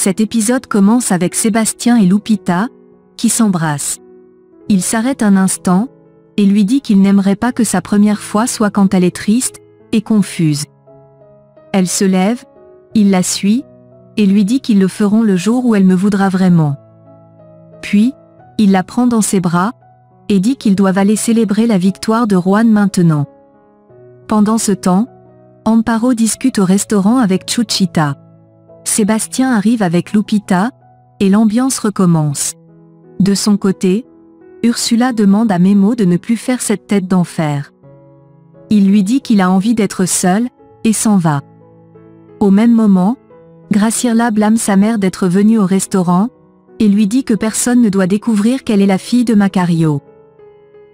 Cet épisode commence avec Sébastien et Lupita, qui s'embrassent. Il s'arrête un instant, et lui dit qu'il n'aimerait pas que sa première fois soit quand elle est triste, et confuse. Elle se lève, il la suit, et lui dit qu'ils le feront le jour où elle me voudra vraiment. Puis, il la prend dans ses bras, et dit qu'ils doivent aller célébrer la victoire de Juan maintenant. Pendant ce temps, Amparo discute au restaurant avec Chuchita. Sébastien arrive avec Lupita, et l'ambiance recommence. De son côté, Ursula demande à Memo de ne plus faire cette tête d'enfer. Il lui dit qu'il a envie d'être seul, et s'en va. Au même moment, Graciela blâme sa mère d'être venue au restaurant, et lui dit que personne ne doit découvrir qu'elle est la fille de Macario.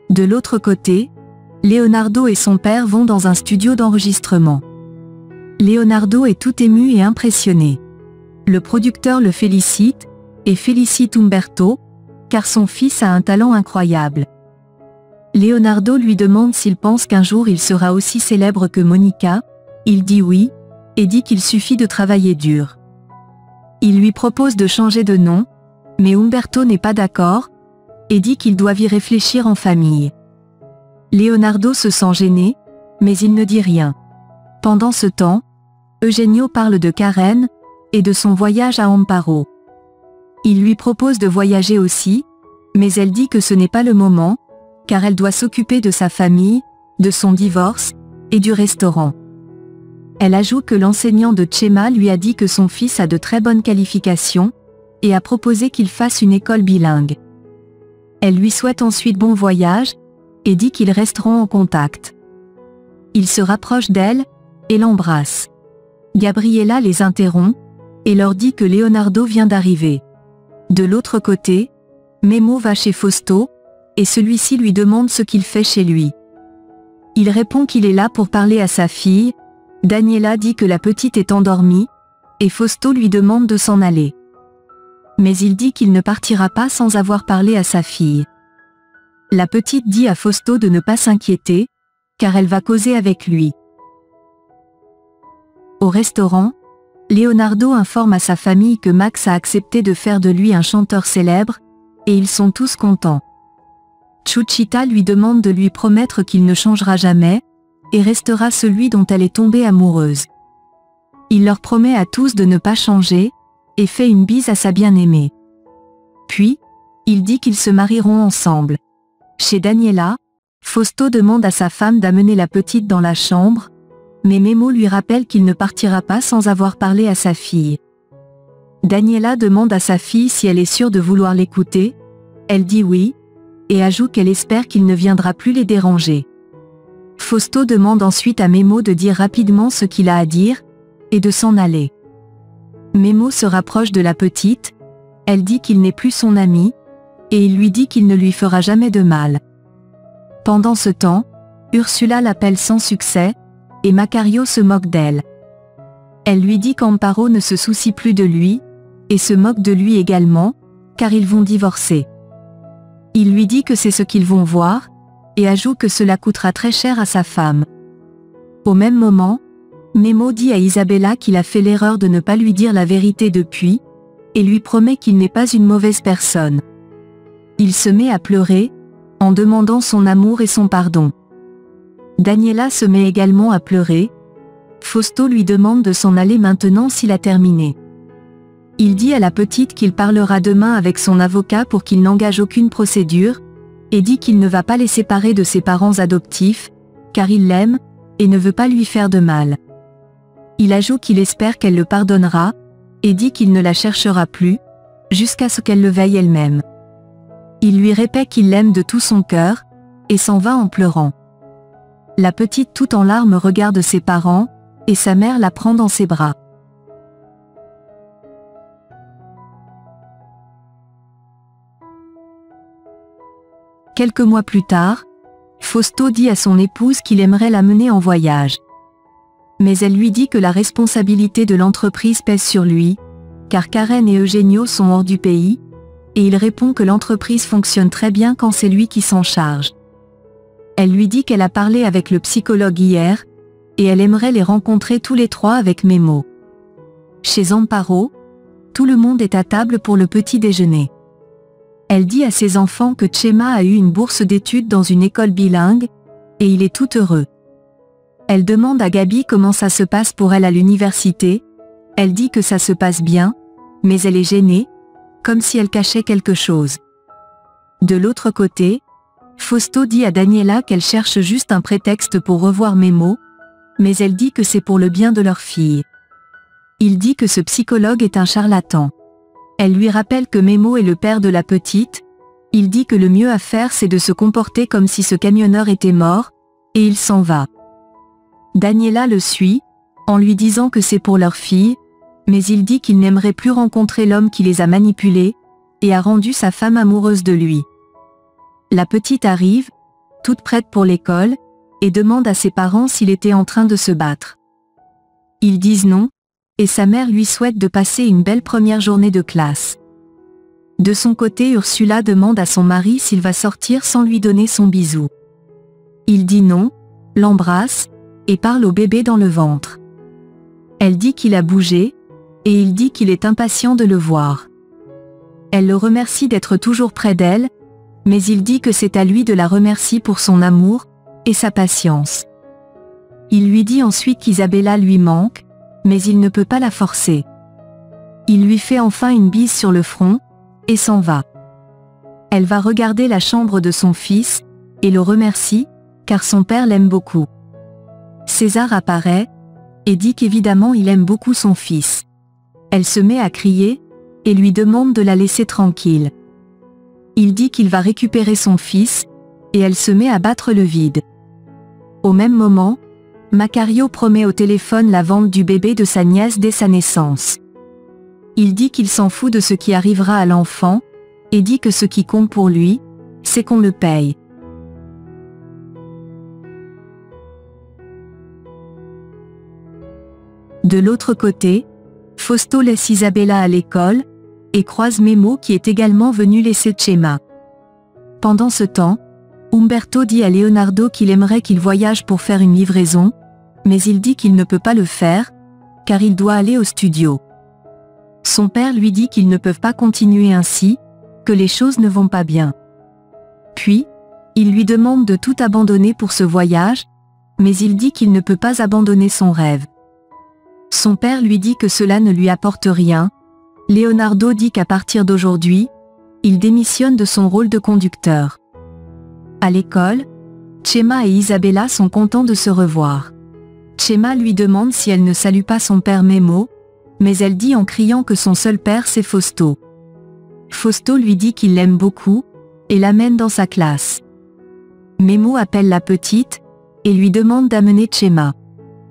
De l'autre côté, Leonardo et son père vont dans un studio d'enregistrement. Leonardo est tout ému et impressionné. Le producteur le félicite, et félicite Umberto, car son fils a un talent incroyable. Leonardo lui demande s'il pense qu'un jour il sera aussi célèbre que Monica, il dit oui, et dit qu'il suffit de travailler dur. Il lui propose de changer de nom, mais Umberto n'est pas d'accord, et dit qu'ils doivent y réfléchir en famille. Leonardo se sent gêné, mais il ne dit rien. Pendant ce temps, Eugenio parle de Karen, et de son voyage à Amparo. Il lui propose de voyager aussi, mais elle dit que ce n'est pas le moment, car elle doit s'occuper de sa famille, de son divorce, et du restaurant. Elle ajoute que l'enseignant de Chema lui a dit que son fils a de très bonnes qualifications, et a proposé qu'il fasse une école bilingue. Elle lui souhaite ensuite bon voyage, et dit qu'ils resteront en contact. Il se rapproche d'elle, et l'embrasse. Gabriela les interrompt, et leur dit que Leonardo vient d'arriver. De l'autre côté, Memo va chez Fausto, et celui-ci lui demande ce qu'il fait chez lui. Il répond qu'il est là pour parler à sa fille. Daniela dit que la petite est endormie, et Fausto lui demande de s'en aller. Mais il dit qu'il ne partira pas sans avoir parlé à sa fille. La petite dit à Fausto de ne pas s'inquiéter, car elle va causer avec lui. Au restaurant, Leonardo informe à sa famille que Max a accepté de faire de lui un chanteur célèbre, et ils sont tous contents. Chuchita lui demande de lui promettre qu'il ne changera jamais, et restera celui dont elle est tombée amoureuse. Il leur promet à tous de ne pas changer, et fait une bise à sa bien-aimée. Puis, il dit qu'ils se marieront ensemble. Chez Daniela, Fausto demande à sa femme d'amener la petite dans la chambre, mais Memo lui rappelle qu'il ne partira pas sans avoir parlé à sa fille. Daniela demande à sa fille si elle est sûre de vouloir l'écouter, elle dit oui, et ajoute qu'elle espère qu'il ne viendra plus les déranger. Fausto demande ensuite à Memo de dire rapidement ce qu'il a à dire, et de s'en aller. Memo se rapproche de la petite, elle dit qu'il n'est plus son ami, et il lui dit qu'il ne lui fera jamais de mal. Pendant ce temps, Ursula l'appelle sans succès, et Macario se moque d'elle. Elle lui dit qu'Amparo ne se soucie plus de lui, et se moque de lui également, car ils vont divorcer. Il lui dit que c'est ce qu'ils vont voir, et ajoute que cela coûtera très cher à sa femme. Au même moment, Memo dit à Isabella qu'il a fait l'erreur de ne pas lui dire la vérité depuis, et lui promet qu'il n'est pas une mauvaise personne. Il se met à pleurer, en demandant son amour et son pardon. Daniela se met également à pleurer. Fausto lui demande de s'en aller maintenant s'il a terminé. Il dit à la petite qu'il parlera demain avec son avocat pour qu'il n'engage aucune procédure, et dit qu'il ne va pas les séparer de ses parents adoptifs, car il l'aime, et ne veut pas lui faire de mal. Il ajoute qu'il espère qu'elle le pardonnera, et dit qu'il ne la cherchera plus, jusqu'à ce qu'elle le veuille elle-même. Il lui répète qu'il l'aime de tout son cœur, et s'en va en pleurant. La petite tout en larmes regarde ses parents, et sa mère la prend dans ses bras. Quelques mois plus tard, Fausto dit à son épouse qu'il aimerait la mener en voyage. Mais elle lui dit que la responsabilité de l'entreprise pèse sur lui, car Karen et Eugenio sont hors du pays, et il répond que l'entreprise fonctionne très bien quand c'est lui qui s'en charge. Elle lui dit qu'elle a parlé avec le psychologue hier, et elle aimerait les rencontrer tous les trois avec Memo. Chez Amparo, tout le monde est à table pour le petit déjeuner. Elle dit à ses enfants que Chema a eu une bourse d'études dans une école bilingue, et il est tout heureux. Elle demande à Gabi comment ça se passe pour elle à l'université. Elle dit que ça se passe bien, mais elle est gênée, comme si elle cachait quelque chose. De l'autre côté, Fausto dit à Daniela qu'elle cherche juste un prétexte pour revoir Memo, mais elle dit que c'est pour le bien de leur fille. Il dit que ce psychologue est un charlatan. Elle lui rappelle que Memo est le père de la petite. Il dit que le mieux à faire c'est de se comporter comme si ce camionneur était mort, et il s'en va. Daniela le suit, en lui disant que c'est pour leur fille, mais il dit qu'il n'aimerait plus rencontrer l'homme qui les a manipulés, et a rendu sa femme amoureuse de lui. La petite arrive, toute prête pour l'école, et demande à ses parents s'il était en train de se battre. Ils disent non, et sa mère lui souhaite de passer une belle première journée de classe. De son côté, Ursula demande à son mari s'il va sortir sans lui donner son bisou. Il dit non, l'embrasse, et parle au bébé dans le ventre. Elle dit qu'il a bougé, et il dit qu'il est impatient de le voir. Elle le remercie d'être toujours près d'elle, mais il dit que c'est à lui de la remercier pour son amour, et sa patience. Il lui dit ensuite qu'Isabella lui manque, mais il ne peut pas la forcer. Il lui fait enfin une bise sur le front, et s'en va. Elle va regarder la chambre de son fils, et le remercie, car son père l'aime beaucoup. César apparaît, et dit qu'évidemment il aime beaucoup son fils. Elle se met à crier, et lui demande de la laisser tranquille. Il dit qu'il va récupérer son fils, et elle se met à battre le vide. Au même moment, Macario promet au téléphone la vente du bébé de sa nièce dès sa naissance. Il dit qu'il s'en fout de ce qui arrivera à l'enfant, et dit que ce qui compte pour lui, c'est qu'on le paye. De l'autre côté, Fausto laisse Isabella à l'école, et croise Memo qui est également venu laisser Chema. Pendant ce temps, Umberto dit à Leonardo qu'il aimerait qu'il voyage pour faire une livraison, mais il dit qu'il ne peut pas le faire, car il doit aller au studio. Son père lui dit qu'ils ne peuvent pas continuer ainsi, que les choses ne vont pas bien. Puis, il lui demande de tout abandonner pour ce voyage, mais il dit qu'il ne peut pas abandonner son rêve. Son père lui dit que cela ne lui apporte rien. Leonardo dit qu'à partir d'aujourd'hui, il démissionne de son rôle de conducteur. À l'école, Chema et Isabella sont contents de se revoir. Chema lui demande si elle ne salue pas son père Memo, mais elle dit en criant que son seul père c'est Fausto. Fausto lui dit qu'il l'aime beaucoup, et l'amène dans sa classe. Memo appelle la petite, et lui demande d'amener Chema.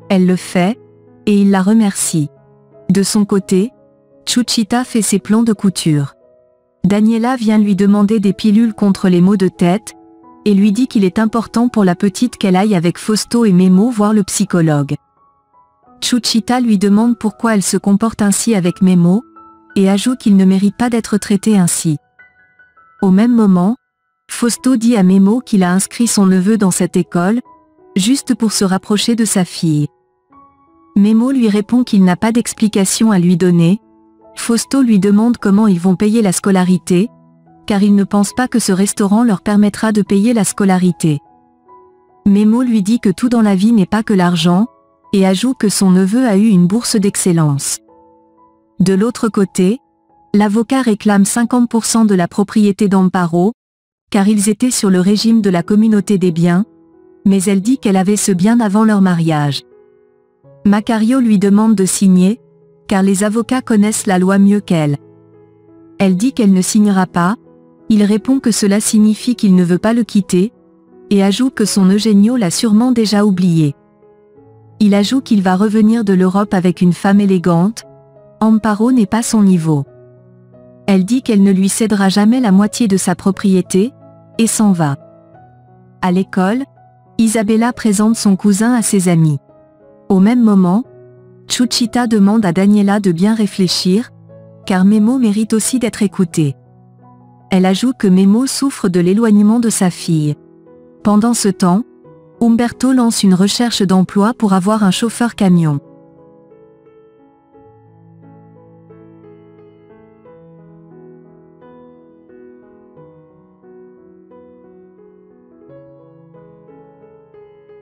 Elle le fait, et il la remercie. De son côté, Chuchita fait ses plans de couture. Daniela vient lui demander des pilules contre les maux de tête, et lui dit qu'il est important pour la petite qu'elle aille avec Fausto et Memo voir le psychologue. Chuchita lui demande pourquoi elle se comporte ainsi avec Memo, et ajoute qu'il ne mérite pas d'être traité ainsi. Au même moment, Fausto dit à Memo qu'il a inscrit son neveu dans cette école, juste pour se rapprocher de sa fille. Memo lui répond qu'il n'a pas d'explication à lui donner. Fausto lui demande comment ils vont payer la scolarité, car il ne pense pas que ce restaurant leur permettra de payer la scolarité. Memo lui dit que tout dans la vie n'est pas que l'argent, et ajoute que son neveu a eu une bourse d'excellence. De l'autre côté, l'avocat réclame 50% de la propriété d'Amparo, car ils étaient sur le régime de la communauté des biens, mais elle dit qu'elle avait ce bien avant leur mariage. Macario lui demande de signer, car les avocats connaissent la loi mieux qu'elle. Elle dit qu'elle ne signera pas, il répond que cela signifie qu'il ne veut pas le quitter, et ajoute que son Eugenio l'a sûrement déjà oublié. Il ajoute qu'il va revenir de l'Europe avec une femme élégante. Amparo n'est pas son niveau. Elle dit qu'elle ne lui cédera jamais la moitié de sa propriété, et s'en va. À l'école, Isabella présente son cousin à ses amis. Au même moment, Chuchita demande à Daniela de bien réfléchir, car Memo mérite aussi d'être écouté. Elle ajoute que Memo souffre de l'éloignement de sa fille. Pendant ce temps, Umberto lance une recherche d'emploi pour avoir un chauffeur camion.